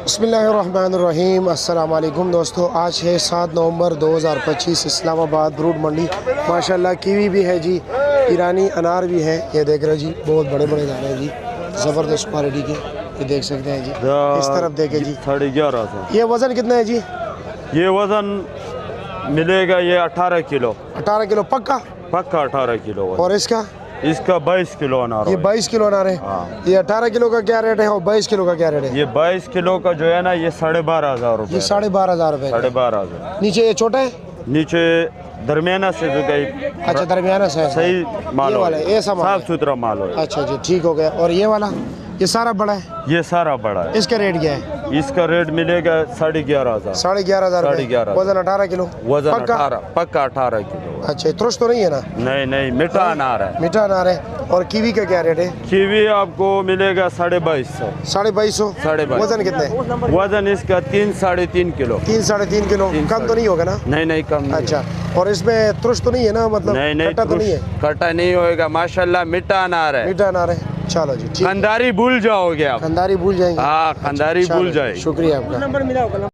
बिस्मिल्लाहिर्रहमानिर्रहीम। अस्सलाम वालेकुम दोस्तों, आज है 7 नवंबर 2025। इस्लामाबाद फ्रूट मंडी। माशाल्लाह कीवी भी है जी, ईरानी अनार भी है। ये देख रहे जी, बहुत बड़े बड़े दाने हैं जी, ज़बरदस्त क्वालिटी के। ये देख सकते हैं जी, इस तरफ देखे जी। 11.5। ये वज़न कितना है जी? ये वज़न मिलेगा ये 18 किलो। 18 किलो पक्का? पक्का 18 किलो वज़न। और इसका? इसका 22 किलो अनार। ये 22 किलो अनार है। हाँ। ये 18 किलो का क्या रेट है और 22 किलो का क्या रेट है? ये 22 किलो का जो है ना, ये 12,500 रुपये। ये 12,500 रुपये। 12,500। नीचे ये छोटा है, नीचे दरमियाना से जो गई। अच्छा दरमियाना से है। सही माल ये वाला है, ये सब साफ सुथरा माल हो। अच्छा जी, ठीक हो गया। और ये वाला, ये सारा बड़ा है, ये सारा बड़ा है। इसका रेट क्या है? इसका रेट मिलेगा 11,500। 11,500 11,500। वजन 18 किलो वजन पक्का? 18 पक्का 18 किलो। अच्छा, तुरश तो नहीं है ना? नहीं नहीं, मीठा अनार है। मीठा अनार है। और कीवी का क्या रेट है? कीवी आपको मिलेगा 2250। 2250। 2250। वजन कितने है? वजन इसका 3-3.5 किलो। 3-3.5 किलो। कम तो नहीं होगा ना? नहीं नहीं, कम नहीं। अच्छा, और इसमें तुरश तो नहीं है ना, मतलब नहीं नहीं, खट्टा तो नहीं है? कटा नहीं होएगा। माशाल्लाह मीठा अनार है। मीठा अनार है। चलो जी, ठीक। खंदारी भूल जाओगे आप। खंदारी भूल जाएंगे? हाँ, खंदारी भूल चलो, जाए। शुक्रिया आपका।